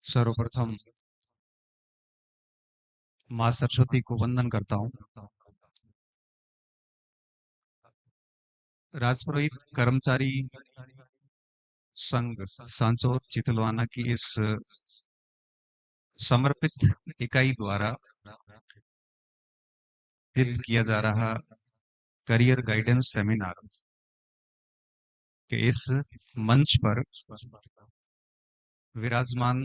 सर्वप्रथम माँ सरस्वती को वंदन करता हूँ। राजपुरोहित कर्मचारी संघ सांचौर चितलवाना की इस समर्पित इकाई द्वारा आयोजित किया जा रहा करियर गाइडेंस सेमिनार के इस मंच पर विराजमान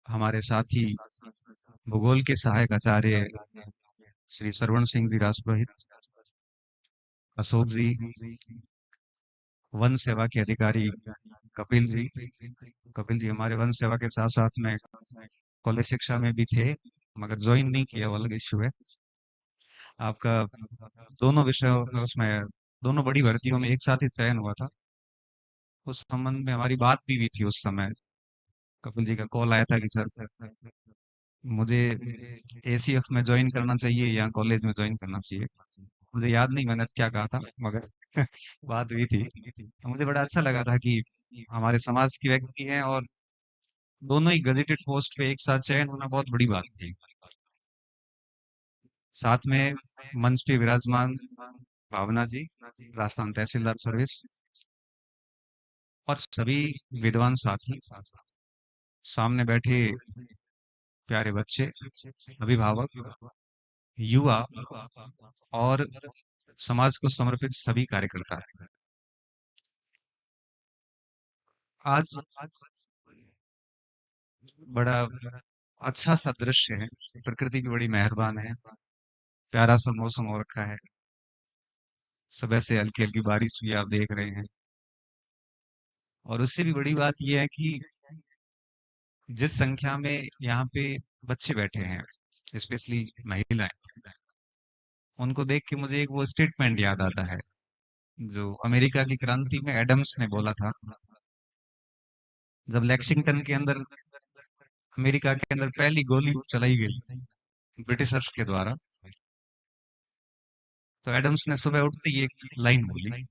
हमारे साथी भूगोल के सहायक आचार्य श्री सरवण सिंह जी राजपुरोहित, अशोक जी, वन सेवा के अधिकारी कपिल जी हमारे वन सेवा के साथ साथ में कॉलेज शिक्षा में भी थे, मगर ज्वाइन नहीं किया, वो अलग इश्यू है। आपका दोनों विषयों में उसमें दोनों बड़ी भर्तियों में एक साथ ही चयन हुआ था। उस संबंध में हमारी बात भी हुई थी उस समय। कपिल जी का कॉल आया था कि सर मुझे एसीएफ में ज्वाइन करना चाहिए या कॉलेज में ज्वाइन करना चाहिए। मुझे याद नहीं मैंने क्या कहा था, मगर बात हुई थी। मुझे बड़ा अच्छा लगा था कि हमारे समाज के व्यक्ति हैं और दोनों ही गजेटेड पोस्ट पे एक साथ चयन होना बहुत बड़ी बात थी। साथ में मंच पे विराजमान भावना जी, राजस्थान तहसीलदार सर्विस, और सभी विद्वान साथी, सामने बैठे प्यारे बच्चे, अभिभावक, युवा और समाज को समर्पित सभी कार्यकर्ता। आज बड़ा अच्छा सा दृश्य है, प्रकृति भी बड़ी मेहरबान है, प्यारा सा मौसम हो रखा है, सुबह से हल्की हल्की बारिश भी आप देख रहे हैं। और उससे भी बड़ी बात यह है कि जिस संख्या में यहाँ पे बच्चे बैठे हैं, स्पेशली महिलाएं, उनको देख के मुझे एक वो स्टेटमेंट याद आता है जो अमेरिका की क्रांति में एडम्स ने बोला था, जब लेक्सिंगटन के अंदर, अमेरिका के अंदर पहली गोली चलाई गई ब्रिटिशर्स के द्वारा, तो एडम्स ने सुबह उठते ही एक लाइन बोली,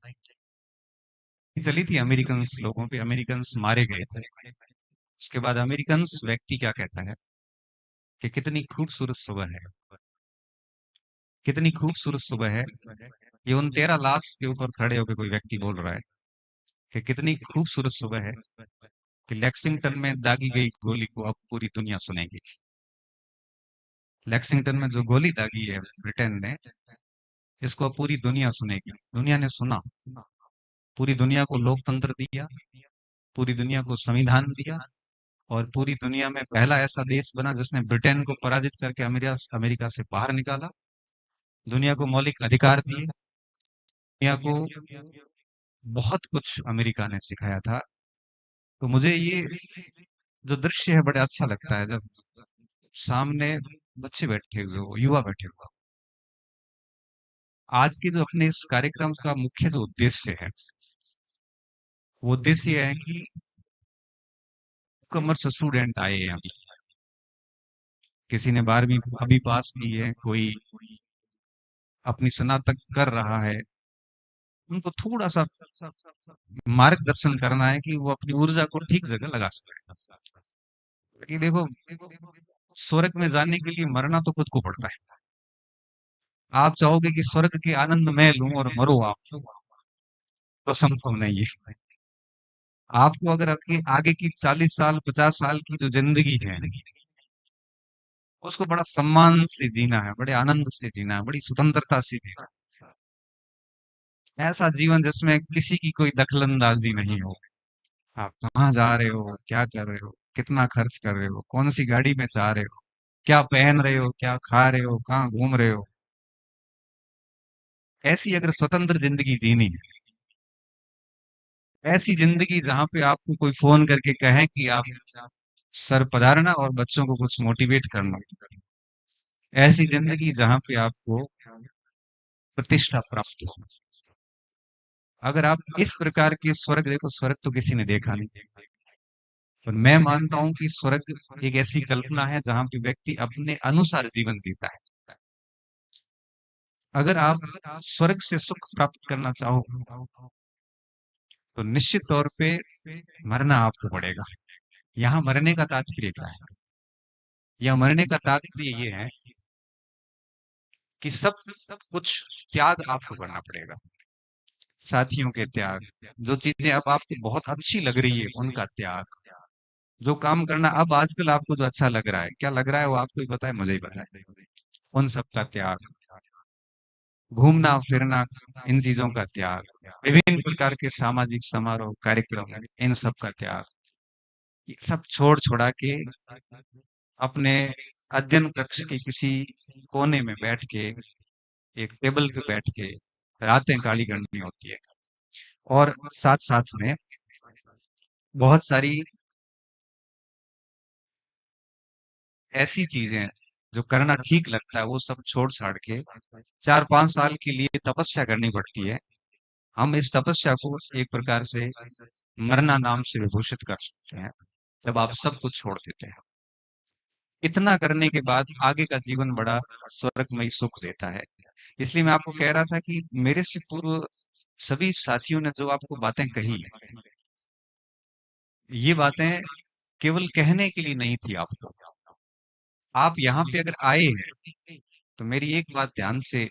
चली थी अमेरिकन लोगों पे, अमेरिकन मारे गए थे। उसके बाद अमेरिकन व्यक्ति क्या कहता है कि कितनी खूबसूरत सुबह है, कितनी खूबसूरत सुबह है। ये उन 13 लाश के ऊपर खड़े होकर कोई व्यक्ति बोल रहा है कि कितनी खूबसूरत सुबह है कि लेक्सिंगटन में दागी गई गोली को अब पूरी दुनिया सुनेगी। लेक्सिंगटन में जो गोली दागी है ब्रिटेन ने, इसको अब पूरी दुनिया सुनेगी। दुनिया ने सुना, पूरी दुनिया को लोकतंत्र दिया, पूरी दुनिया को संविधान दिया, और पूरी दुनिया में पहला ऐसा देश बना जिसने ब्रिटेन को पराजित करके अमेरिका अमेरिका से बाहर निकाला। दुनिया को मौलिक अधिकार दिए, दुनिया को बहुत कुछ अमेरिका ने सिखाया था। तो मुझे ये जो दृश्य है बड़ा अच्छा लगता है, जब सामने बच्चे बैठे हुए, युवा बैठे हुए। आज के जो अपने इस कार्यक्रम का मुख्य जो उद्देश्य है, वो उद्देश्य ये है कि कॉमर्स स्टूडेंट आए हैं अभी, किसी ने 12वीं अभी पास की है, कोई अपनी स्नातक कर रहा है, उनको थोड़ा सा मार्गदर्शन करना है कि वो अपनी ऊर्जा को ठीक जगह लगा सके। कि देखो, स्वर्ग में जाने के लिए मरना तो खुद को पड़ता है। आप चाहोगे कि स्वर्ग के आनंद मैं लूं और मरो आप, तो संभव नहीं है। आपको अगर आपके आगे की 40 साल 50 साल की जो जिंदगी है, उसको बड़ा सम्मान से जीना है, बड़े आनंद से जीना है, बड़ी स्वतंत्रता से जीना है। ऐसा जीवन जिसमें किसी की कोई दखलंदाजी नहीं हो। आप कहाँ जा रहे हो, क्या कर रहे हो, कितना खर्च कर रहे हो, कौन सी गाड़ी में जा रहे हो, क्या पहन रहे हो, क्या खा रहे हो, कहाँ घूम रहे हो, ऐसी अगर स्वतंत्र जिंदगी जीनी है, ऐसी जिंदगी जहां पे आपको कोई फोन करके कहे कि आप सर पधारना और बच्चों को कुछ मोटिवेट करना, ऐसी जिंदगी जहां पे आपको प्रतिष्ठा प्राप्त हो, अगर आप इस प्रकार के स्वर्ग, देखो स्वर्ग तो किसी ने देखा नहीं, पर मैं मानता हूं कि स्वर्ग एक ऐसी कल्पना है जहां पे व्यक्ति अपने अनुसार जीवन जीता है। अगर आप स्वर्ग से सुख प्राप्त करना चाहो, तो निश्चित तौर पे मरना आपको पड़ेगा। यहाँ मरने का तात्पर्य क्या है? या मरने का तात्पर्य ये है कि सब कुछ त्याग आपको करना पड़ेगा। साथियों के त्याग, जो चीजें अब आपको बहुत अच्छी लग रही है उनका त्याग, जो काम करना अब आजकल आपको जो अच्छा लग रहा है, क्या लग रहा है वो आपको ही पता है, मुझे ही पता है, उन सब का त्याग, घूमना फिरना, इन चीजों का त्याग, विभिन्न प्रकार के सामाजिक समारोह कार्यक्रम, इन सब का त्याग, ये सब छोड़ छोड़ा के अपने अध्ययन कक्ष के किसी कोने में बैठ के, एक टेबल पे बैठ के रातें काली करनी होती है। और साथ साथ में बहुत सारी ऐसी चीजें हैं जो करना ठीक लगता है, वो सब छोड़ छाड़ के 4-5 साल के लिए तपस्या करनी पड़ती है। हम इस तपस्या को एक प्रकार से मरना नाम से विभूषित कर सकते हैं, जब आप सब कुछ छोड़ देते हैं। इतना करने के बाद आगे का जीवन बड़ा स्वर्गमयी सुख देता है। इसलिए मैं आपको कह रहा था कि मेरे से पूर्व सभी साथियों ने जो आपको बातें कही, ये बातें केवल कहने के लिए नहीं थी आपको। आप यहाँ पे अगर आए हैं तो मेरी एक बात ध्यान से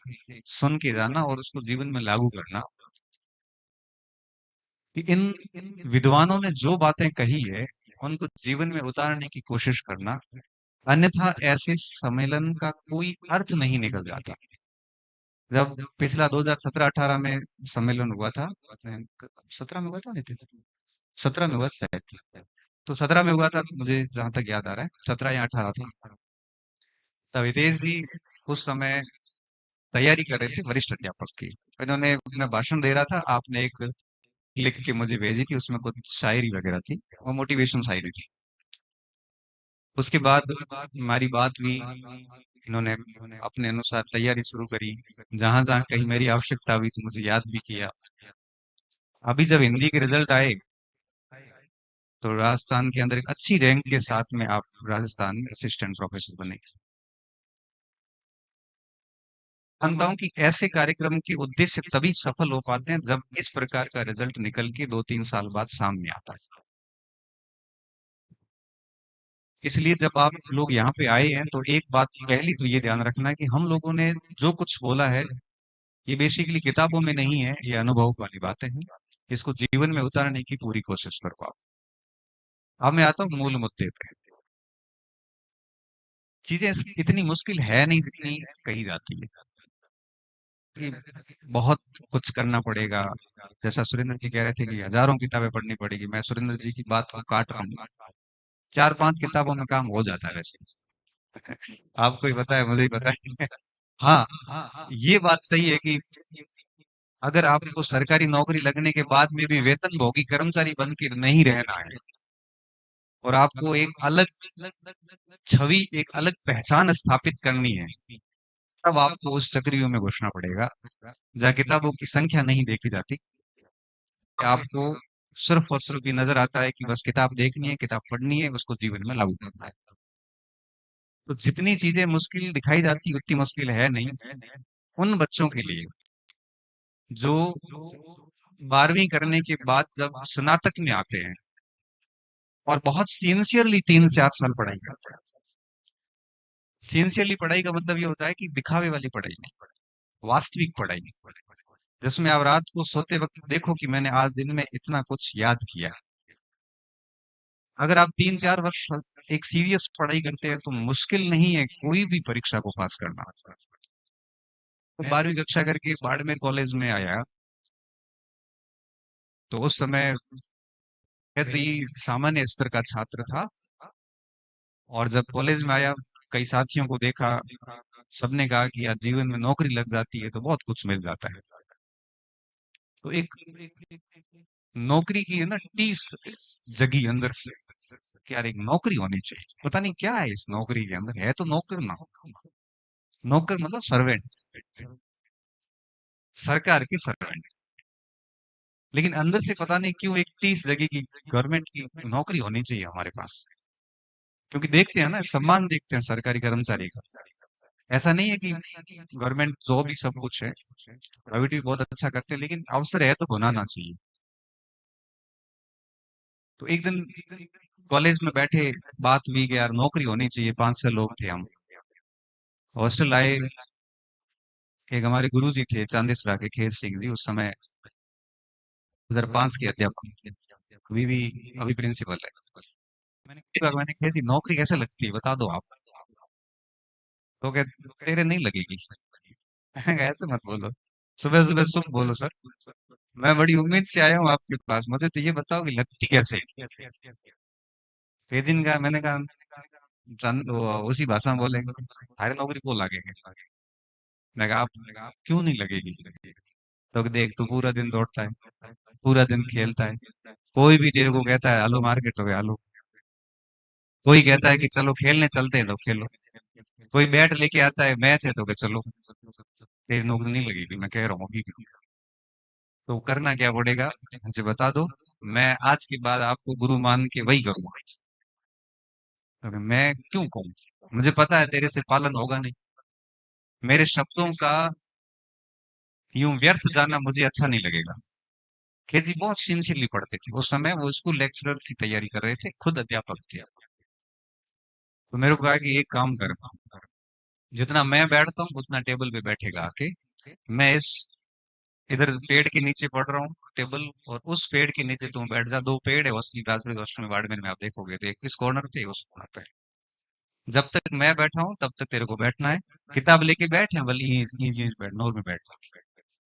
सुन के जाना और उसको जीवन में लागू करना, कि इन विद्वानों ने जो बातें कही है उनको जीवन में उतारने की कोशिश करना, अन्यथा ऐसे सम्मेलन का कोई अर्थ नहीं निकल जाता। जब पिछला 2017-18 में सम्मेलन हुआ था, 17 में हुआ था, नहीं 17 में हुआ शायद, तो 17 में हुआ था, तो मुझे जहां तक याद आ रहा है 17 या 18 था। तब हितेश जी उस समय तैयारी कर रहे थे वरिष्ठ अध्यापक की। इन्होंने, मैं भाषण दे रहा था, आपने एक लिख के मुझे भेजी थी, उसमें कुछ शायरी वगैरह थी, वो मोटिवेशन शायरी थी। उसके बाद हमारी बात हुई, इन्होंने अपने अनुसार तैयारी शुरू करी, जहां जहां कहीं मेरी आवश्यकता हुई तो मुझे याद भी किया। अभी जब हिंदी के रिजल्ट आए तो राजस्थान के अंदर एक अच्छी रैंक के साथ में आप राजस्थान में असिस्टेंट प्रोफेसर बने। मानता हूं कि ऐसे कार्यक्रम के उद्देश्य तभी सफल हो पाते हैं जब इस प्रकार का रिजल्ट निकल के 2-3 साल बाद सामने आता है। इसलिए जब आप लोग यहाँ पे आए हैं तो एक बात पहली तो ये ध्यान रखना है कि हम लोगों ने जो कुछ बोला है, ये बेसिकली किताबों में नहीं है, ये अनुभव वाली बातें हैं। इसको जीवन में उतारने की पूरी कोशिश करो आप। अब मैं आता हूँ मूल मुद्दे पे। चीजें इतनी मुश्किल है नहीं जितनी कही जाती है, कि बहुत कुछ करना पड़ेगा। जैसा सुरेंद्र जी कह रहे थे कि हजारों किताबें पढ़नी पड़ेगी, मैं सुरेंद्र जी की बात को काट रहा हूँ। 4-5 किताबों में काम हो जाता है वैसे। आपको ही पता है, मुझे ही पता है। हाँ, ये बात सही है कि अगर आपको सरकारी नौकरी लगने के बाद में भी वेतनभोगी कर्मचारी बन के नहीं रहना है, और आपको एक अलग छवि, एक अलग पहचान स्थापित करनी है, तब आपको उस चक्रियों में घुसना पड़ेगा, जहाँ किताबों की संख्या नहीं देखी जाती। आपको सिर्फ और सिर्फ ये नजर आता है कि बस किताब देखनी है, किताब पढ़नी है, उसको जीवन में लागू करना है। तो जितनी चीजें मुश्किल दिखाई जाती उतनी मुश्किल है नहीं, उन बच्चों के लिए जो 12वीं करने के बाद जब स्नातक में आते हैं और बहुत सिंसियरली 3 से 8 साल पढ़ाई करते हैं। सिंसियरली पढ़ाई का मतलब ये होता है कि दिखावे वाली पढ़ाई नहीं, वास्तविक पढ़ाई, जिसमें आप रात को सोते वक्त देखो कि मैंने आज दिन में इतना कुछ याद किया। अगर आप 3-4 वर्ष एक सीरियस पढ़ाई करते हैं तो मुश्किल नहीं है कोई भी परीक्षा को पास करना। तो 12वीं कक्षा करके बाड़मेर कॉलेज में आया, तो उस समय कहते ही सामान्य स्तर का छात्र था, और जब कॉलेज में आया, कई साथियों को देखा, सबने कहा कि यार जीवन में नौकरी लग जाती है तो बहुत कुछ मिल जाता है। तो एक नौकरी की है ना टीस जगी अंदर से कि यार एक नौकरी होनी चाहिए, पता नहीं क्या है इस नौकरी के अंदर, है तो नौकर ना, नौकर मतलब सर्वेंट, सरकार के सर्वेंट, लेकिन अंदर से पता नहीं क्यों एक टीस जगी की गवर्नमेंट की नौकरी होनी चाहिए हमारे पास। क्योंकि देखते हैं ना, सम्मान देखते हैं सरकारी कर्मचारी का। ऐसा नहीं है कि गवर्नमेंट जॉब ही सब कुछ है, प्राइवेट भी बहुत अच्छा करते हैं, लेकिन अवसर है तो बनाना चाहिए। तो एक दिन कॉलेज में बैठे बात हुई कि यार नौकरी होनी चाहिए, 5-6 लोग थे हम। हॉस्टल आए, एक हमारे गुरुजी थे चांदिसरा के, खेत सिंह जी, उस समय 2005 के अध्यापक थे। अभी भी अभी प्रिंसिपल है। मैंने कहा जी नौकरी कैसे लगती है बता दो आप। तो कहते तेरे नहीं लगेगी। मैंने कहा, ऐसे मत बोलो, सुबह सुबह शुभ बोलो सर। मैं बड़ी उम्मीद से आया हूँ आपके पास, मुझे तो ये बताओ कि लगती कैसे है? छह दिन का, मैंने कहा उसी भाषा में बोलेंगे, अरे नौकरी को लगेगी। मैं कहा आप क्यों नहीं लगेगी? तो देख तू पूरा दिन दौड़ता है, पूरा दिन खेलता है, कोई भी तेरे को कहता है आलू मार्केट तो गया आलू, कोई कहता है कि चलो खेलने चलते हैं तो खेलो, कोई बैट लेके आता है मैच है तो के चलो, तेरी नौकरी नहीं लगेगी, मैं कह रहा हूँ अभी भी। तो करना क्या पड़ेगा मुझे बता दो, मैं आज के बाद आपको गुरु मान के वही करूंगा। क्योंकि मैं क्यों कहूँ, मुझे पता है तेरे से पालन होगा नहीं, मेरे शब्दों का यूं व्यर्थ जाना मुझे अच्छा नहीं लगेगा। केजी बहुत सिंसियरली पढ़ते थे उस समय, वो स्कूल लेक्चरर की तैयारी कर रहे थे, खुद अध्यापक थे। तो मेरे को कहा कि एक काम कर, जितना मैं बैठता हूँ उतना टेबल पे बैठेगा आके, मैं इस इधर पेड़ के नीचे पढ़ रहा हूँ टेबल, और उस पेड़ के नीचे तुम बैठ जा, दो पेड़ है हॉस्टल, राजपुर हॉस्टल में बाड़मेर में, आप देखोगे तो एक इस कॉर्नर पे एक उस कॉर्नर पे। जब तक मैं बैठा हूँ तब तक तेरे को बैठना है, किताब लेके बैठ या भले ही बैठ, नोर में बैठ जा,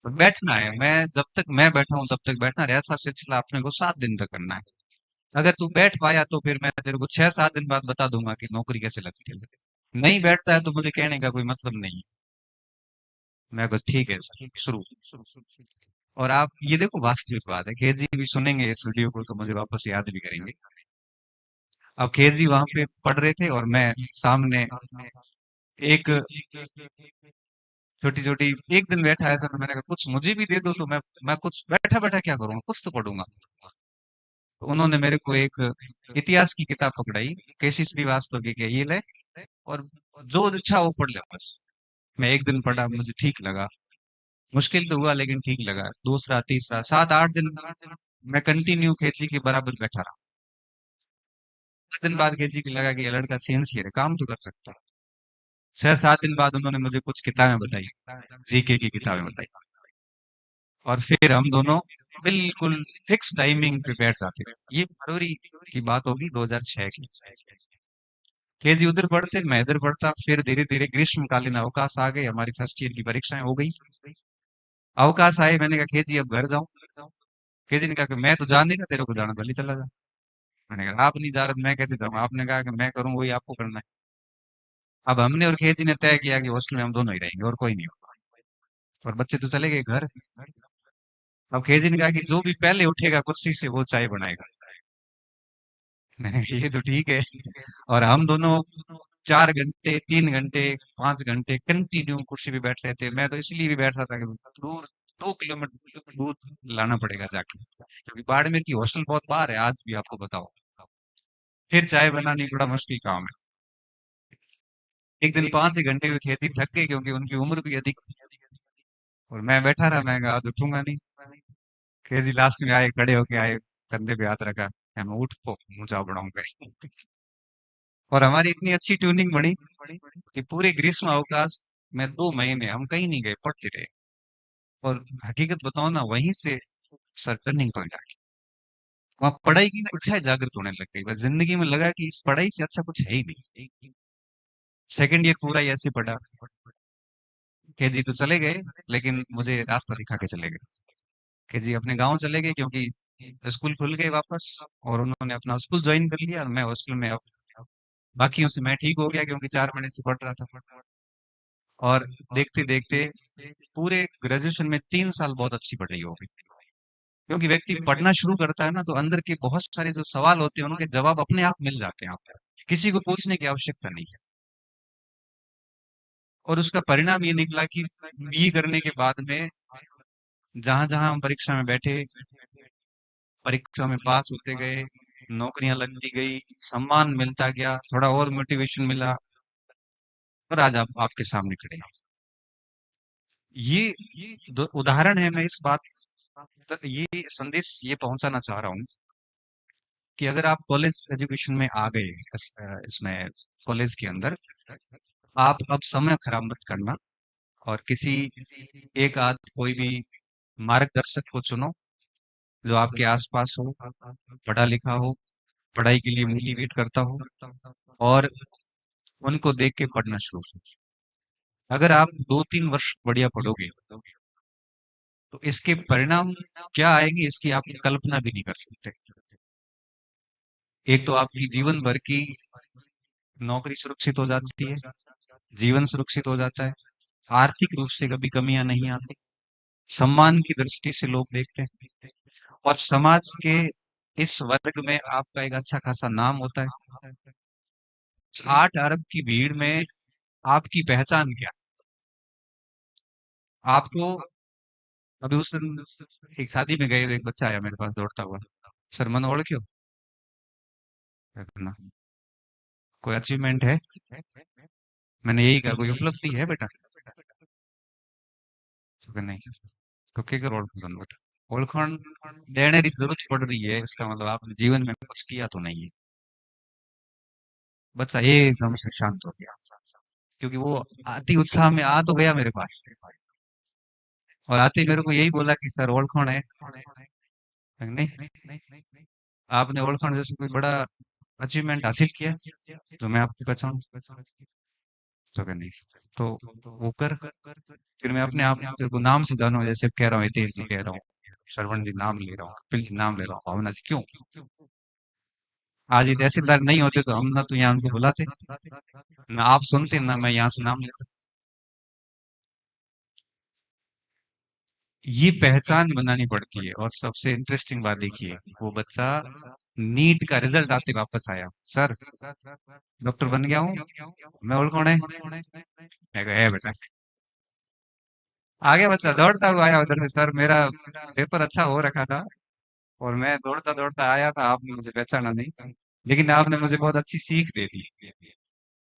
पर बैठना है। मैं जब तक मैं बैठा हूँ तब तक बैठना है, ऐसा सिलसिला अपने को 7 दिन तक करना है। अगर तू बैठ पाया तो फिर मैं तेरे को 6-7 दिन बाद बता दूंगा कि नौकरी कैसे लगती है। नहीं बैठता है तो मुझे कहने का कोई मतलब नहीं है। मैं बस ठीक है सर, शुरू। और आप ये देखो वास्तविक बात है, केजी भी सुनेंगे इस वीडियो को तो मुझे वापस याद भी करेंगे। अब केजी वहां पे पढ़ रहे थे और मैं सामने एक छोटी छोटी, एक दिन बैठा है सर, मैंने कहा कुछ मुझे भी दे दो तो मैं कुछ बैठा बैठा क्या करूंगा, कुछ तो पढ़ूंगा। तो उन्होंने मेरे को एक इतिहास की किताब पकड़ाई, केसी श्रीवास्तव की, ये ले और जो इच्छा वो पढ़ ले बस। मैं एक दिन पढ़ा, मुझे ठीक लगा, मुश्किल तो हुआ लेकिन ठीक लगा। दूसरा, तीसरा, 7-8 दिन मैं कंटिन्यू केजी के बराबर बैठा रहा। 8 दिन बाद केजी को लगा कि ये लड़का सिंसियर है, काम तो कर सकता है। 6-7 दिन बाद उन्होंने मुझे कुछ किताबें बताई, जीके की किताबें बताई, और फिर हम दोनों बिल्कुल फिक्स टाइमिंग पे बैठ जाते थे। ये फरवरी की बात होगी 2006 की। केजी उधर पढ़ते, मैं इधर पढ़ता, फिर धीरे धीरे ग्रीष्मकालीन अवकाश आ गए, हमारी फर्स्ट ईयर की परीक्षाएं हो गई, अवकाश आए। मैंने कहा केजी अब घर जाऊं। केजी ने कहा कि मैं तो जा नहीं रहा, तेरे को जाना भले चला जा। मैंने कहा आप नहीं जा रहे तो मैं कैसे जाऊंगा, आपने कहा कि मैं करूँ वही आपको करना है। अब हमने और केजी ने तय किया कि हॉस्टल में हम दोनों ही रहेंगे और कोई नहीं होगा, और बच्चे तो चले गए घर। अब केजी ने कहा कि जो भी पहले उठेगा कुर्सी से वो चाय बनाएगा। मैंने कहा ये तो ठीक है। और हम दोनों 4 घंटे, 3 घंटे, 5 घंटे कंटिन्यू कुर्सी पे बैठ रहे थे। मैं तो इसलिए भी बैठ रहा था कि दूर 2 किलोमीटर दूर लाना पड़ेगा जाके, क्योंकि बाड़मेर की हॉस्टल बहुत बाहर है, आज भी आपको बताओ। फिर चाय बनानी बड़ा मुश्किल काम है। एक दिन 5 ही घंटे में खेती थक गई क्योंकि उनकी उम्र भी अधिक थी, और मैं बैठा रहा, मैं कहा, आज उठूंगा नहीं। खेती लास्ट में आए, खड़े होके आए, कंधे पे हाथ रखा, मैं उठ पो मुझे बढ़ाऊंगा। और हमारी इतनी अच्छी ट्यूनिंग बनी कि पूरे ग्रीष्म अवकाश में 2 महीने हम कहीं नहीं गए, पढ़ते रहे। और हकीकत बताओ ना, वहीं से सर टर्निंग पॉइंट आ गया। वहां पढ़ाई की ना इच्छा जागृत होने लग गई, बस जिंदगी में लगा कि इस पढ़ाई से अच्छा कुछ है ही नहीं। सेकंड ईयर पूरा ही ऐसे पढ़ा। केजी तो चले गए, लेकिन मुझे रास्ता दिखा के चले गए। केजी अपने गांव चले गए क्योंकि स्कूल खुल गए वापस, और उन्होंने अपना स्कूल ज्वाइन कर लिया, और मैं हॉस्टल में अब बाकियों से मैं ठीक हो गया क्योंकि 4 महीने से पढ़ रहा था। और देखते देखते पूरे ग्रेजुएशन में 3 साल बहुत अच्छी पढ़ाई हो गई, क्योंकि व्यक्ति पढ़ना शुरू करता है ना तो अंदर के बहुत सारे जो सवाल होते हैं उनके जवाब अपने आप मिल जाते हैं आपको, किसी को पूछने की आवश्यकता नहीं है। और उसका परिणाम ये निकला कि बीए करने के बाद में जहां जहां हम परीक्षा में बैठे, परीक्षा में पास होते गए, नौकरियां लगती गई, सम्मान मिलता गया, थोड़ा और मोटिवेशन मिला, और आज आप आपके सामने खड़े हैं। ये उदाहरण है, मैं इस बात तक ये संदेश ये पहुंचाना चाह रहा हूँ कि अगर आप कॉलेज एजुकेशन में आ गए इसमें कॉलेज के अंदर, आप अब समय खराब मत करना और किसी एक आध कोई भी मार्गदर्शक को चुनो जो आपके आसपास हो, पढ़ा लिखा हो, पढ़ाई के लिए मोटिवेट करता हो, और उनको देख के पढ़ना शुरू करो। अगर आप 2-3 वर्ष बढ़िया पढ़ोगे तो इसके परिणाम क्या आएंगे इसकी आप कल्पना भी नहीं कर सकते। एक तो आपकी जीवन भर की नौकरी सुरक्षित हो जाती है, जीवन सुरक्षित हो जाता है, आर्थिक रूप से कभी कमियां नहीं आती, सम्मान की दृष्टि से लोग देखते हैं, और समाज के इस वर्ग में आपका एक अच्छा खासा नाम होता है। 8 अरब की भीड़ में आपकी पहचान क्या? आपको अभी उस दिन एक शादी में गए, एक बच्चा आया मेरे पास दौड़ता हुआ, सर मन ओळख क्यों करना, कोई अचीवमेंट है? मैंने यही कहा, कोई उपलब्धि है बेटा? तो कहा, नहीं। तो क्या कर ओळखूं बेटा? ओळखण देने की जरूरत पड़ रही है, इसका मतलब आपने जीवन में कुछ किया तो नहीं है। बच्चा एकदम से शांत हो गया, क्योंकि वो अति उत्साह में आ तो गया मेरे पास, और आते ही मेरे को यही बोला कि सर ओळखण है? नहीं, आपने ओळखण जैसे कोई बड़ा अचीवमेंट हासिल किया तो मैं आपकी पहचान, तो कहा, नहीं। तो वो कर, फिर मैं अपने आप तेरे को नाम से जानू, जैसे कह रहा हूँ हितेश जी कह रहा हूँ, श्रवण जी नाम ले रहा हूँ, कपिल जी नाम ले रहा हूँ, भावना जी क्यों? आज ये तहसीलदार नहीं होते तो हम ना तो यहाँ उनको बुलाते, ना आप सुनते, ना मैं यहाँ से नाम लेता। ये पहचान बनानी पड़ती है। और सबसे इंटरेस्टिंग बात देखिए, वो बच्चा नीट का रिजल्ट आते वापस आया, सर डॉक्टर बन गया हूँ मैं, और कौन है? मैं कहा, है बेटा। आगे बच्चा दौड़ता हुआ आया उधर से, सर मेरा पेपर अच्छा हो रखा था और मैं दौड़ता दौड़ता आया था, आपने मुझे पहचाना नहीं, लेकिन आपने मुझे बहुत अच्छी सीख दे दी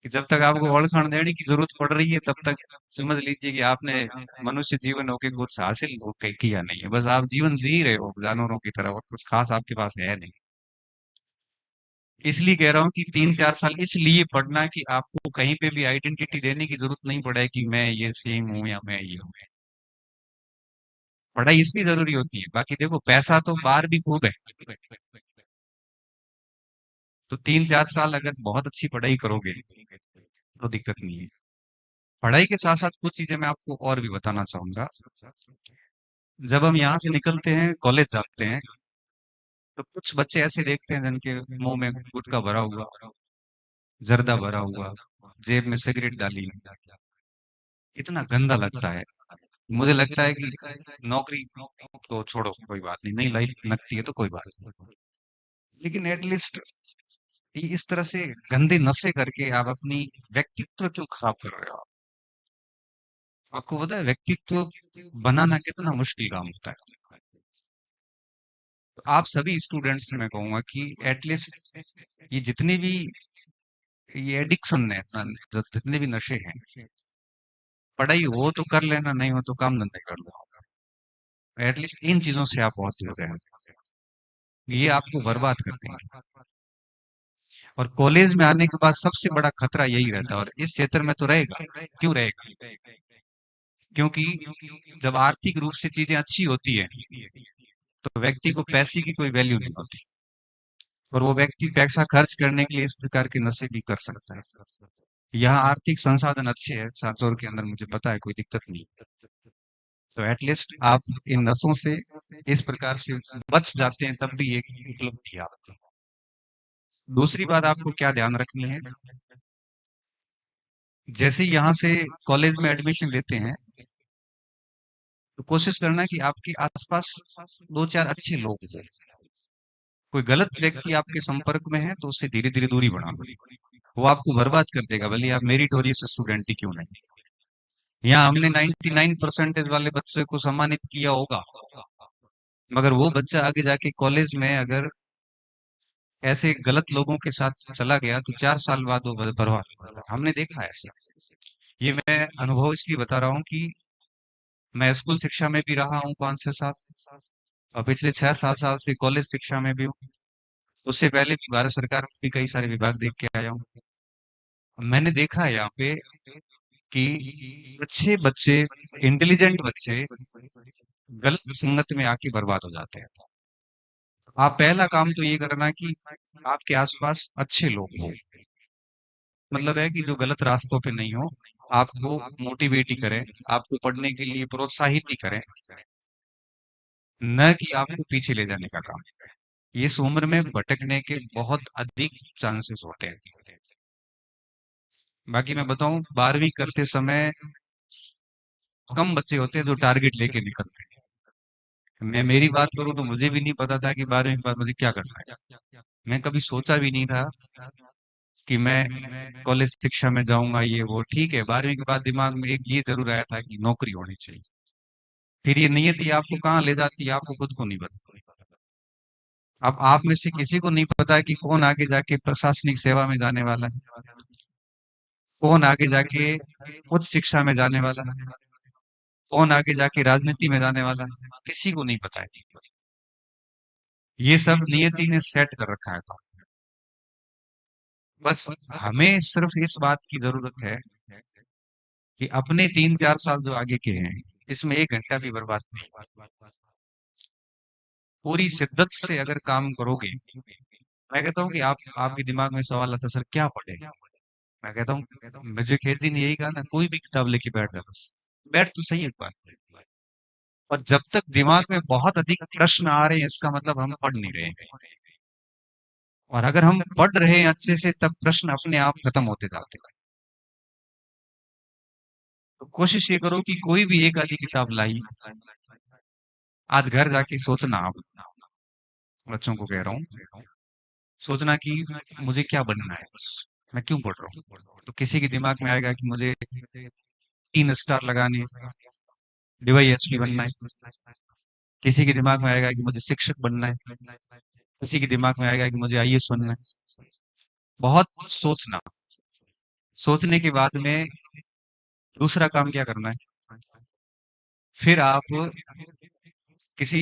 कि जब तक आपको ओळखाण देने की जरूरत पड़ रही है तब तक समझ लीजिए कि आपने मनुष्य जीवन होके कुछ हासिल किया नहीं है, बस आप जीवन जी रहे हो जानवरों की तरह, और कुछ खास आपके पास है नहीं। इसलिए कह रहा हूँ कि 3-4 साल इसलिए पढ़ना कि आपको कहीं पे भी आइडेंटिटी देने की जरूरत नहीं पड़े कि मैं ये सेम हूँ या मैं ये हूँ। पढ़ाई इसलिए जरूरी होती है, बाकी देखो पैसा तो बाहर भी खूब है, तो 3-4 साल अगर बहुत अच्छी पढ़ाई करोगे तो दिक्कत नहीं है। पढ़ाई के साथ साथ कुछ चीजें मैं आपको और भी बताना चाहूंगा। जब हम यहाँ से निकलते हैं कॉलेज जाते हैं, तो कुछ बच्चे ऐसे देखते हैं जिनके मुंह में गुटखा भरा हुआ, जर्दा भरा हुआ, जेब में सिगरेट डाली, इतना गंदा लगता है। मुझे लगता है कि नौकरी तो छोड़ो, कोई बात नहीं, नहीं लाइफ लगती है तो कोई बात नहीं, लेकिन एटलीस्ट इस तरह से गंदे नशे करके आप अपनी व्यक्तित्व क्यों खराब कर रहे हो? आपको पता है व्यक्तित्व बनाना कितना मुश्किल काम होता है। तो आप सभी स्टूडेंट्स से मैं कहूंगा कि एटलीस्ट ये जितनी भी ये एडिक्शन है, जो जितने भी नशे हैं, पढ़ाई हो तो कर लेना, नहीं हो तो काम धंधे कर लो, एटलीस्ट इन चीजों से आप बहुत दूर रहें, ये आपको बर्बाद कर देंगे। और कॉलेज में आने के बाद सबसे बड़ा खतरा यही रहता है, और इस क्षेत्र में तो रहेगा। क्यों रहेगा? क्योंकि जब आर्थिक रूप से चीजें अच्छी होती है तो व्यक्ति को पैसे की कोई वैल्यू नहीं होती, और वो व्यक्ति पैसा खर्च करने के लिए इस प्रकार के नशे भी कर सकता है। यहाँ आर्थिक संसाधन अच्छे हैं सांचौर के अंदर, मुझे पता है, कोई दिक्कत नहीं, तो एटलीस्ट आप इन नसों से इस प्रकार से बच जाते हैं, तब भी एक उपलब्धि है आपकी। दूसरी बात आपको क्या ध्यान रखनी है, जैसे ही यहाँ से कॉलेज में एडमिशन लेते हैं तो कोशिश करना कि आपके आसपास 2-4 अच्छे लोग हैं। कोई गलत व्यक्ति आपके संपर्क में है तो उससे धीरे धीरे दूरी बना लो, वो आपको बर्बाद कर देगा, भले आप मेरिटोरियस स्टूडेंट ही क्यों नहीं। यहाँ हमने 99% वाले बच्चे को सम्मानित किया होगा, मगर वो बच्चा आगे जाके कॉलेज में अगर ऐसे गलत लोगों के साथ चला गया तो 4 साल बाद वो बर्बाद हो जाता है। हमने देखा है ऐसा। ये मैं अनुभव इसलिए बता रहा हूँ कि मैं स्कूल शिक्षा में भी रहा हूँ 5-6 साल, और पिछले 6-7 साल से कॉलेज शिक्षा में भी हूँ। उससे पहले भी भारत सरकार में भी कई सारे विभाग देख के आया हूँ। मैंने देखा है यहाँ पे कि अच्छे बच्चे, इंटेलिजेंट बच्चे गलत संगत में आके बर्बाद हो जाते हैं। आप पहला काम तो ये करना कि आपके आसपास अच्छे लोग हों। मतलब है कि जो गलत रास्तों पे नहीं हो, आपको मोटिवेट ही करें, आपको पढ़ने के लिए प्रोत्साहित ही करें, न कि आपको पीछे ले जाने का काम। इस उम्र में भटकने के बहुत अधिक चांसेस होते हैं। बाकी मैं बताऊं, 12वीं करते समय कम बच्चे होते हैं जो टारगेट लेके निकलते हैं। मैं मेरी बात करूं तो मुझे भी नहीं पता था कि 12वीं के बाद मुझे क्या करना है। मैं कभी सोचा भी नहीं था कि मैं कॉलेज शिक्षा में जाऊंगा, ये वो ठीक है। 12वीं के बाद दिमाग में एक ये जरूर आया था कि नौकरी होनी चाहिए। फिर ये नियति आपको कहाँ ले जाती है, आपको खुद को नहीं पता। अब आप में से किसी को नहीं पता कि कौन आगे जाके प्रशासनिक सेवा में जाने वाला है, कौन आगे जाके उच्च शिक्षा में जाने वाला है, कौन आगे जाके राजनीति में जाने वाला है, किसी को नहीं पता है। ये सब नियति ने सेट कर रखा है काम। बस हमें सिर्फ इस बात की जरूरत है कि अपने 3-4 साल जो आगे के हैं, इसमें 1 घंटा भी बर्बाद नहीं। पूरी शिद्दत से अगर काम करोगे, मैं कहता हूँ कि आप आपके दिमाग में सवाल आता है, सर क्या पढ़े। मैं कहता हूँ, मुझे खेजी ने यही कहा ना, कोई भी किताब लेके बैठ जा बस। बैठ तो सही एक बार। और जब तक दिमाग में बहुत अधिक प्रश्न आ रहे हैं, इसका मतलब हम पढ़ नहीं रहे हैं। और अगर हम पढ़ रहे हैं अच्छे से, तब प्रश्न अपने आप खत्म होते जाते हैं। तो कोशिश ये करो कि कोई भी एक आधी किताब लाई, आज घर जाके सोचना। आप बच्चों को कह रहा हूँ, सोचना कि मुझे क्या बनना है, बस मैं क्यों पढ़ रहा हूँ। तो किसी के दिमाग में आएगा कि मुझे 3 स्टार लगाने, डीवाईएसपी बनना है। किसी के दिमाग में आएगा कि मुझे शिक्षक बनना है। किसी के दिमाग में आएगा कि मुझे आईएएस बनना है। बहुत सोचना। सोचने के बाद में दूसरा काम क्या करना है, फिर आप किसी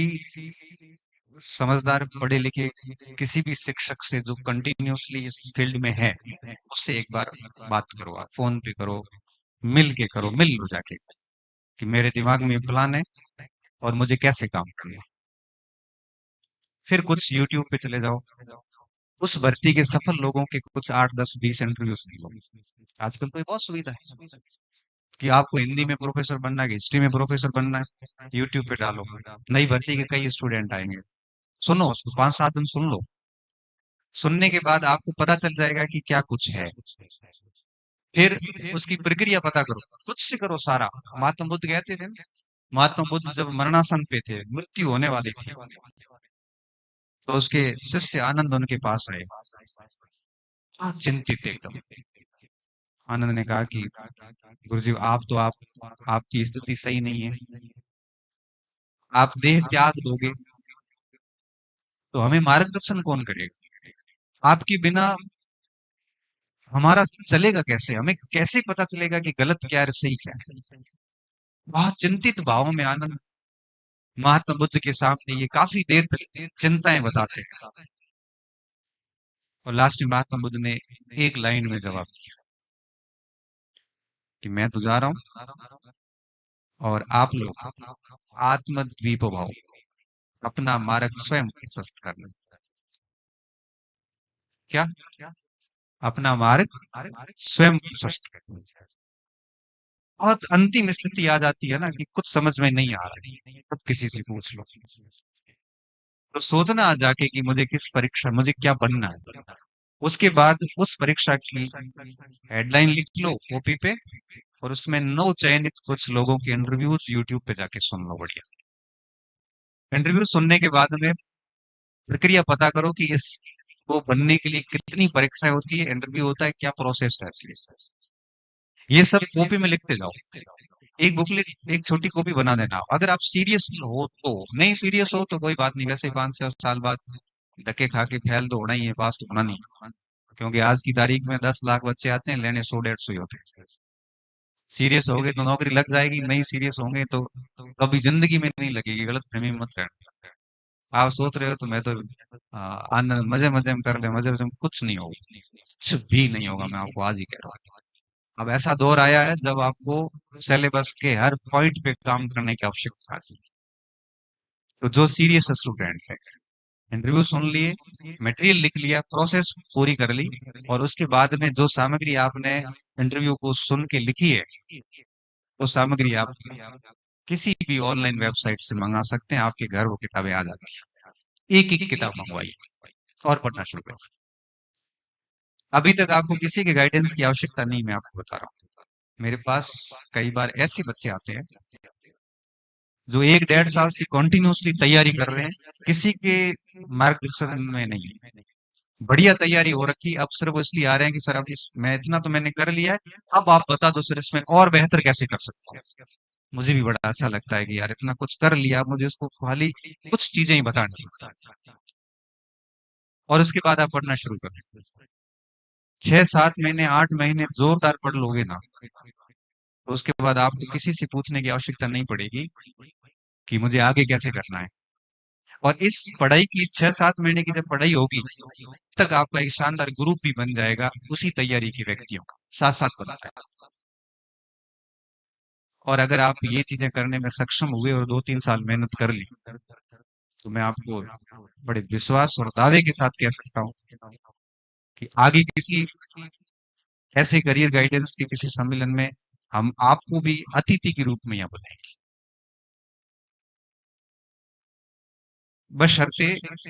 समझदार पढ़े लिखे किसी भी शिक्षक से जो कंटिन्यूअसली इस फील्ड में है, उससे एक बार बात करो। आप फोन पे करो, मिल के करो, मिल लो जाके कि मेरे दिमाग में प्लान है और मुझे कैसे काम करना है। फिर कुछ यूट्यूब पे चले जाओ, उस भर्ती के सफल लोगों के कुछ 8, 10, 20 इंटरव्यू सुन लो। आजकल तो ये बहुत सुविधा है कि आपको हिंदी में प्रोफेसर बनना है कि हिस्ट्री में प्रोफेसर बनना है, यूट्यूब पे डालो, नई भर्ती के कई स्टूडेंट आएंगे। सुनो उसको, 5-7 दिन सुन लो। सुनने के बाद आपको पता चल जाएगा कि क्या कुछ है। फिर उसकी प्रक्रिया पता करो, खुद से करो सारा। महात्मा बुद्ध कहते थे ना, महात्मा बुद्ध जब मरणासन पे थे, मृत्यु होने वाली थी, तो उसके शिष्य आनंद उनके पास आए, चिंतित एकदम। आनंद ने कहा कि गुरुजी, आपकी स्थिति सही नहीं है। आप देह त्याग दोगे तो हमें मार्गदर्शन कौन करेगा? आपके बिना हमारा चलेगा कैसे? हमें कैसे पता चलेगा कि गलत क्या है सही क्या है? बहुत चिंतित भाव में आनंद महात्मा बुद्ध के सामने ये काफी देर तक चिंताएं बताते हैं। और लास्ट में महात्मा बुद्ध ने एक लाइन में जवाब दिया कि मैं तो जा रहा हूं और आप लोग आत्मद्वीप भाव, अपना मार्ग स्वयं प्रशस्त करना। क्या? अपना मार्ग स्वयं प्रशस्त करना। बहुत अंतिम स्थिति आ जाती है ना कि कुछ समझ में नहीं आ रहा है, तब किसी से पूछ लो। तो सोचना आ जाके कि मुझे किस परीक्षा, मुझे क्या बनना है। उसके बाद उस परीक्षा की हेडलाइन लिख लो कॉपी पे, और उसमें 9 चयनित कुछ लोगों के इंटरव्यूज यूट्यूब पे जाके सुन लो। बढ़िया इंटरव्यू सुनने के बाद में प्रक्रिया पता करो कि इस वो बनने के लिए कितनी परीक्षाएं होती है, इंटरव्यू होता है, क्या प्रोसेस रहती है। ये सब कॉपी में लिखते जाओ। एक बुकलेट, एक छोटी कॉपी बना देना। अगर आप सीरियस हो तो, नहीं सीरियस हो तो कोई बात नहीं, वैसे 5 से 7 साल बाद धक्के खा के फैल तो होना ही है, पास तो होना नहीं। क्योंकि आज की तारीख में 10 लाख बच्चे आते हैं, लेने 100-150 ही होते हैं। सीरियस हो गए तो नौकरी लग जाएगी, नहीं सीरियस होंगे तो कभी जिंदगी में नहीं लगेगी। गलत फहमी मत रहना। आप सोच रहे हो तो मैं तो आनंद मजे मजे में कर ले, मजे मजे में कुछ नहीं होगा, कुछ भी नहीं होगा, मैं आपको आज ही कह रहा हूँ। अब ऐसा दौर आया है जब आपको सिलेबस के हर पॉइंट पे काम करने की आवश्यकता है। तो जो सीरियस स्टूडेंट है, इंटरव्यू सुन लिए, मटेरियल लिख लिया, प्रोसेस पूरी कर ली, और उसके बाद में जो सामग्री आपने इंटरव्यू को सुन के लिखी है, वो सामग्री आप किसी भी ऑनलाइन वेबसाइट से मंगा सकते हैं, आपके घर वो किताबें आ जाती हैं। एक एक किताब मंगवाइए और पढ़ना शुरू करें। अभी तक आपको किसी के गाइडेंस की आवश्यकता नहीं, मैं आपको बता रहा हूँ। मेरे पास कई बार ऐसे बच्चे आते हैं जो 1 डेढ़ साल से कॉन्टिन्यूसली तैयारी कर रहे हैं, किसी के मार्गदर्शन में नहीं, बढ़िया तैयारी हो रखी, अब सिर्फ वो इसलिए आ रहे हैं कि सर अब मैं इतना तो मैंने कर लिया है, अब आप बता दो सर इसमें और बेहतर कैसे कर सकता हूँ। मुझे भी बड़ा अच्छा लगता है कि यार इतना कुछ कर लिया, अब मुझे उसको खाली कुछ चीजें ही बतानी है, और उसके बाद आप पढ़ना शुरू करें। 6 7 महीने 8 महीने जोरदार पढ़ लोगे ना, तो उसके बाद आपको किसी से पूछने की आवश्यकता नहीं पड़ेगी कि मुझे आगे कैसे करना है। और इस पढ़ाई की 6 7 महीने की जब पढ़ाई होगी, तक आपका एक शानदार ग्रुप भी बन जाएगा उसी तैयारी के व्यक्तियों का, साथ साथ बनता है। और अगर आप ये चीजें करने में सक्षम हुए और 2 3 साल मेहनत कर ली, तो मैं आपको बड़े विश्वास और दावे के साथ कह सकता हूँ कि आगे किसी ऐसे करियर गाइडेंस के किसी सम्मेलन में हम आपको भी अतिथि के रूप में यहाँ बुलाएंगे, बशर्ते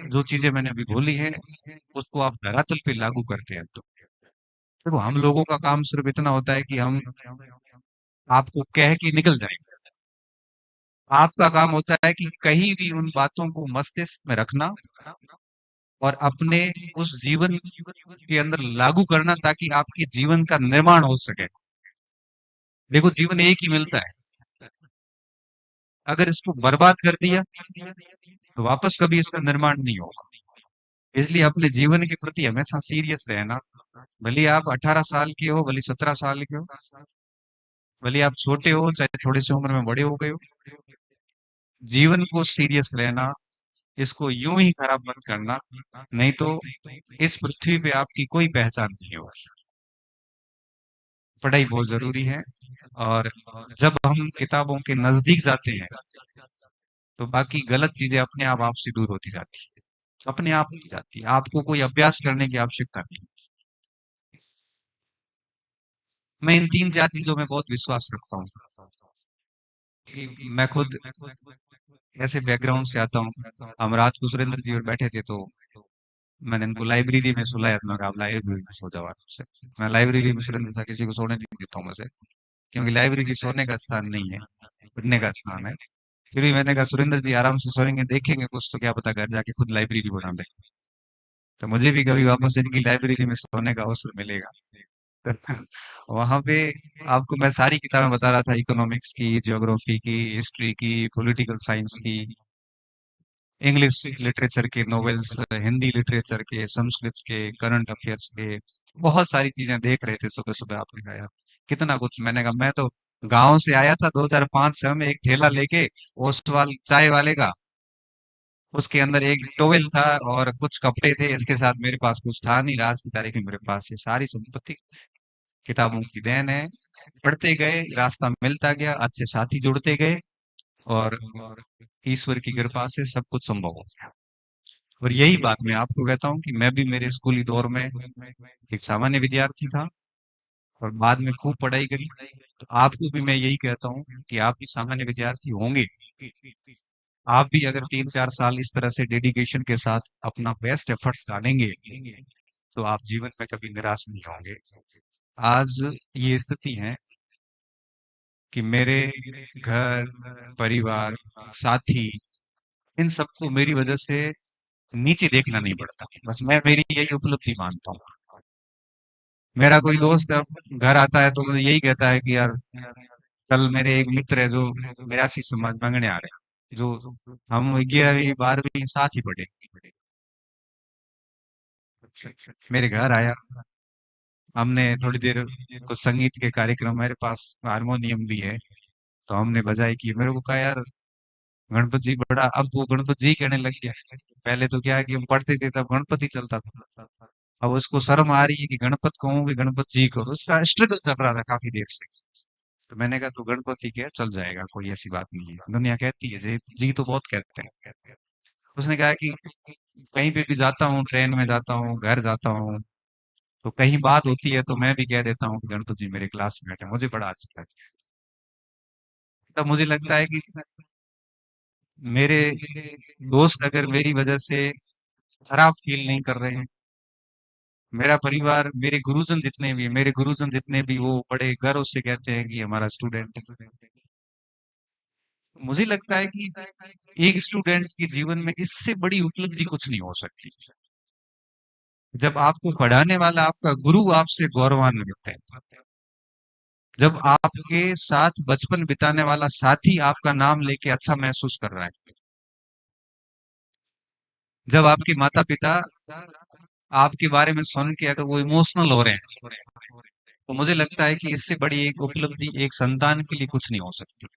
जो चीजें मैंने अभी बोली है उसको आप धरातल पे लागू करते हैं। तो देखो, हम लोगों का काम सिर्फ इतना होता है कि हम आपको कह के निकल जाएं। आपका काम होता है कि कहीं भी उन बातों को मस्तिष्क में रखना और अपने उस जीवन के अंदर लागू करना, ताकि आपके जीवन का निर्माण हो सके। देखो, जीवन एक ही मिलता है, अगर इसको बर्बाद कर दिया तो वापस कभी इसका निर्माण नहीं होगा। इसलिए अपने जीवन के प्रति हमेशा सीरियस रहना। भले आप 18 साल के हो, भले 17 साल के हो, भले आप छोटे हो चाहे थोड़ी सी उम्र में बड़े हो गए हो, जीवन को सीरियस रहना, इसको यूं ही खराब मत करना, नहीं तो इस पृथ्वी पे आपकी कोई पहचान नहीं होगी। पढ़ाई बहुत जरूरी है, और जब हम किताबों के नजदीक जाते हैं, तो बाकी गलत चीजें अपने आप आपसे दूर होती जाती है, अपने आप होती जाती है, आपको कोई अभ्यास करने की आवश्यकता नहीं। मैं इन 3 4 चीजों में बहुत विश्वास रखता हूँ, कि मैं खुद ऐसे बैकग्राउंड से आता हूँ। हम रात को सुरेंद्र जी और बैठे थे, तो मैंने इनको लाइब्रेरी में सुलाया, तो मैं कहा, "आप लाइब्रेरी में सो जाओ आराम से।" मैं लाइब्रेरी में सुरेंद्र सा किसी को सोने नहीं देता हूँ वैसे, क्योंकि लाइब्रेरी सोने का स्थान नहीं है, पढ़ने का स्थान है। फिर भी मैंने कहा, सुरेंद्र जी आराम से सोएंगे, देखेंगे कुछ, तो क्या पता घर जाके खुद लाइब्रेरी बना ले, तो मुझे भी कभी वापस इनकी लाइब्रेरी में सोने का अवसर मिलेगा। तो वहां पे आपको मैं सारी किताबें बता रहा था, इकोनॉमिक्स की, ज्योग्राफी की, हिस्ट्री की, पॉलिटिकल साइंस की, इंग्लिश लिटरेचर के नॉवेल्स, हिंदी लिटरेचर के, संस्कृत के, करंट अफेयर्स के, बहुत सारी चीजें देख रहे थे सुबह सुबह। आपने कहा यार कितना कुछ, मैंने कहा मैं तो गांव से आया था 2005 6 में, एक ठेला लेके, ओसवाल चाय वाले का, उसके अंदर एक टोवेल था और कुछ कपड़े थे, इसके साथ मेरे पास कुछ था नहीं, आज की तारीख में मेरे पास ये सारी संपत्ति किताबों की देन है। पढ़ते गए, रास्ता मिलता गया, अच्छे साथी जुड़ते गए, और ईश्वर की कृपा से सब कुछ संभव हो गया। और यही बात मैं आपको कहता हूँ कि मैं भी मेरे स्कूली दौर में एक सामान्य विद्यार्थी था, और बाद में खूब पढ़ाई करी। तो आपको भी मैं यही कहता हूँ कि आप भी सामान्य विद्यार्थी होंगे, आप भी अगर 3 4 साल इस तरह से डेडिकेशन के साथ अपना बेस्ट एफर्ट्स डालेंगे, तो आप जीवन में कभी निराश नहीं होंगे। आज ये स्थिति है कि मेरे घर, परिवार, साथी, इन सबको मेरी वजह से नीचे देखना नहीं पड़ता, बस मैं मेरी यही उपलब्धि मानता हूँ। मेरा कोई दोस्त अब घर आता है तो मुझे यही कहता है कि यार, कल मेरे एक मित्र है जो 82 समाज मांगने आ रहे हैं, जो हम 11वीं 12वीं साथ ही पढ़े, मेरे घर आया, हमने थोड़ी देर कुछ संगीत के कार्यक्रम, मेरे पास हारमोनियम भी है, तो हमने बजाई की, मेरे को कहा यार गणपति जी बड़ा, अब वो गणपति जी कहने लग गया। पहले तो क्या है कि हम पढ़ते थे तब गणपति चलता था, अब उसको शर्म आ रही है कि गणपत कहूँ कि गणपति जी को, उसका स्ट्रगल चल रहा था काफी देर से। तो मैंने कहा तू गणपति कह, चल जाएगा, कोई ऐसी बात नहीं है, दुनिया कहती है जी, जी तो बहुत कहते हैं। उसने कहा कि कहीं पे भी जाता हूँ, ट्रेन में जाता हूँ, घर जाता हूँ, तो कहीं बात होती है तो मैं भी कह देता हूँ कि गणपति जी मेरे क्लासमेट है, मुझे बड़ा अच्छा लगता है। तब मुझे लगता है कि मेरे दोस्त अगर मेरी वजह से खराब फील नहीं कर रहे हैं, मेरा परिवार, मेरे गुरुजन जितने भी, मेरे गुरुजन जितने भी, वो बड़े गर्व से कहते हैं कि हमारा स्टूडेंट है। मुझे लगता है कि एक स्टूडेंट के जीवन में इससे बड़ी उपलब्धि कुछ नहीं हो सकती, जब आपको पढ़ाने वाला आपका गुरु आपसे गौरवान्वित है, जब आपके साथ बचपन बिताने वाला साथी आपका नाम लेके अच्छा महसूस कर रहा है, जब आपके माता पिता आपके बारे में सुन के अगर वो इमोशनल हो रहे हैं, तो मुझे लगता है कि इससे बड़ी एक उपलब्धि एक संतान के लिए कुछ नहीं हो सकती।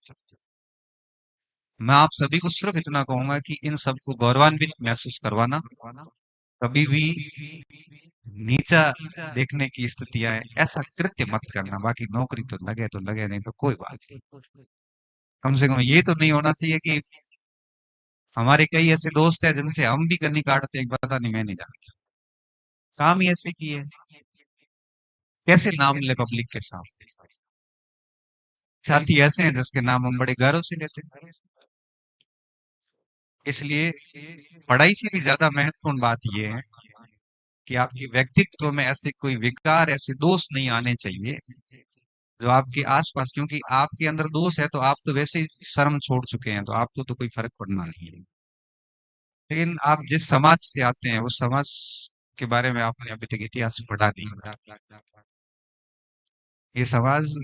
मैं आप सभी को सिर्फ इतना कहूंगा कि इन सबको गौरवान्वित महसूस करवाना, कभी भी नीचा देखने की स्थिति आए ऐसा कृत्य मत करना। बाकी नौकरी तो लगे, नहीं तो कोई बात नहीं। कम से कम ये तो नहीं होना चाहिए कि हमारे कई ऐसे दोस्त हैं जिनसे हम भी कन्नी काटते हैं, पता नहीं, मैं नहीं जानता, काम ही ऐसे किए, कैसे नाम ले पब्लिक के साथ। साथी ऐसे हैं जिसके नाम हम बड़े गर्व से लेते हैं। इसलिए पढ़ाई से भी ज्यादा महत्वपूर्ण बात यह है कि आपके व्यक्तित्व में ऐसे कोई विकार, ऐसे दोष नहीं आने चाहिए जो आपके आसपास, क्योंकि आपके अंदर दोष है तो आप तो वैसे ही शर्म छोड़ चुके हैं, तो आपको तो कोई फर्क पड़ना नहीं है। लेकिन आप जिस समाज से आते हैं उस समाज के बारे में आपने अभी तक इतिहास पढ़ा नहीं। ये समाज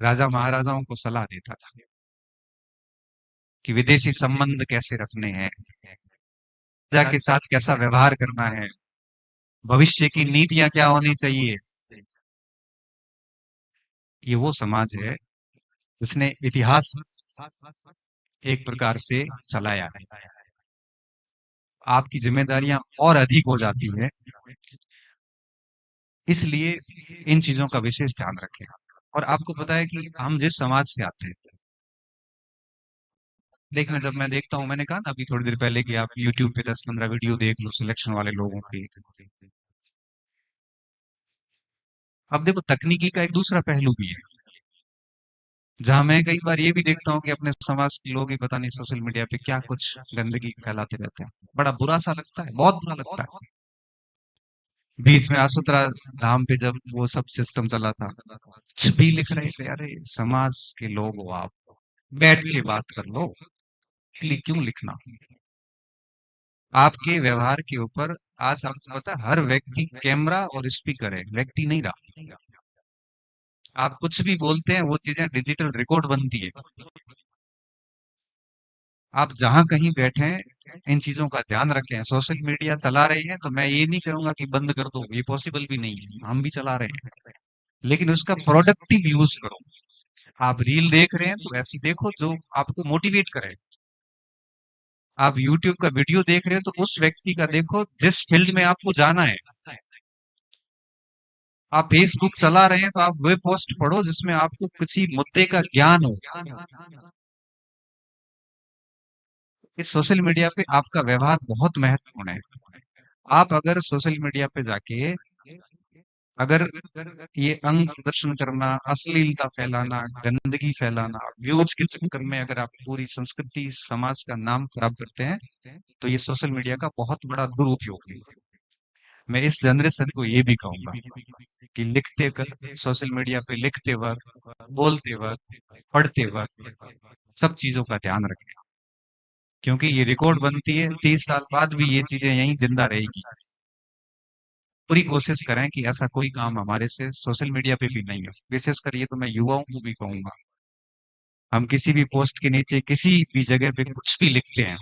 राजा महाराजाओं को सलाह देता था कि विदेशी संबंध कैसे रखने हैं, प्रजा के साथ कैसा व्यवहार करना है, भविष्य की नीतियां क्या होनी चाहिए। ये वो समाज है जिसने इतिहास एक प्रकार से चलाया है। आपकी जिम्मेदारियां और अधिक हो जाती है, इसलिए इन चीजों का विशेष ध्यान रखें। और आपको पता है कि हम जिस समाज से आते हैं, देखना, जब मैं देखता हूँ, मैंने कहा ना अभी थोड़ी देर पहले कि आप YouTube पे 10-15 वीडियो देख लो सिलेक्शन वाले लोगों के। अब देखो, तकनीकी का एक दूसरा पहलू भी है, जहां मैं कई बार ये भी देखता हूँ कि अपने समाज के लोग ही पता नहीं सोशल मीडिया पे क्या कुछ गंदगी फैलाते रहते हैं, बड़ा बुरा सा लगता है, बहुत बुरा लगता है। बीच में आसुत्रा धाम पे जब वो सब सिस्टम चला था, कुछ भी लिख रहे थे, अरे समाज के लोग हो आप, बैठ के बात कर लो, क्यों लिखना। आपके व्यवहार के ऊपर आज आपको पता है हर व्यक्ति कैमरा और स्पीकर है, व्यक्ति नहीं रहा। आप कुछ भी बोलते हैं वो चीजें डिजिटल रिकॉर्ड बनती है। आप जहां कहीं बैठे हैं इन चीजों का ध्यान रखें। सोशल मीडिया चला रहे हैं तो मैं ये नहीं कहूंगा कि बंद कर दो, ये पॉसिबल भी नहीं है, हम भी चला रहे हैं, लेकिन उसका प्रोडक्टिव यूज करो। आप रील देख रहे हैं तो ऐसी देखो जो आपको मोटिवेट करे। आप यूट्यूब का वीडियो देख रहे हो तो उस व्यक्ति का देखो जिस फील्ड में आपको जाना है। आप फेसबुक चला रहे हैं तो आप वे पोस्ट पढ़ो जिसमें आपको किसी मुद्दे का ज्ञान हो। इस सोशल मीडिया पे आपका व्यवहार बहुत महत्वपूर्ण है। आप अगर सोशल मीडिया पे जाके अगर ये अंग प्रदर्शन करना, अश्लीलता फैलाना, गंदगी फैलाना, व्यूज के चक्कर में अगर आप पूरी संस्कृति समाज का नाम खराब करते हैं, तो ये सोशल मीडिया का बहुत बड़ा दुरुपयोग है। मैं इस जनरेशन को ये भी कहूंगा कि सोशल मीडिया पे लिखते वक्त, बोलते वक्त, पढ़ते वक्त सब चीजों का ध्यान रखें, क्योंकि ये रिकॉर्ड बनती है, 30 साल बाद भी ये चीजें यहीं जिंदा रहेगी। पूरी कोशिश करें कि ऐसा कोई काम हमारे से सोशल मीडिया पे भी नहीं हो। विशेषकर ये तो मैं युवाओं को भी कहूंगा, हम किसी भी पोस्ट के नीचे किसी भी जगह पे कुछ भी लिखते हैं,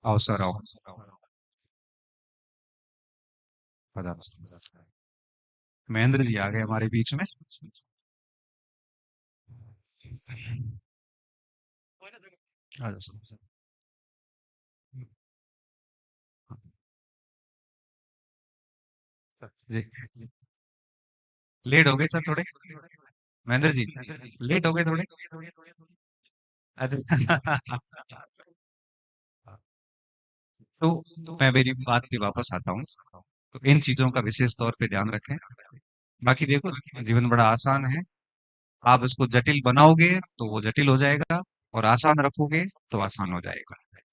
आओ सर आओ, महेंद्र जी आ गए हमारे बीच में। आ जाओ सर। जी, लेट हो गए सर थोड़े। महेंद्र जी, लेट हो गए थोड़े। अच्छा। तो मैं मेरी बात पे वापस आता हूँ। तो इन चीजों का विशेष तौर पे ध्यान रखें। बाकी देखो, जीवन बड़ा आसान है। आप इसको जटिल बनाओगे तो वो जटिल हो जाएगा, और आसान रखोगे तो आसान हो जाएगा।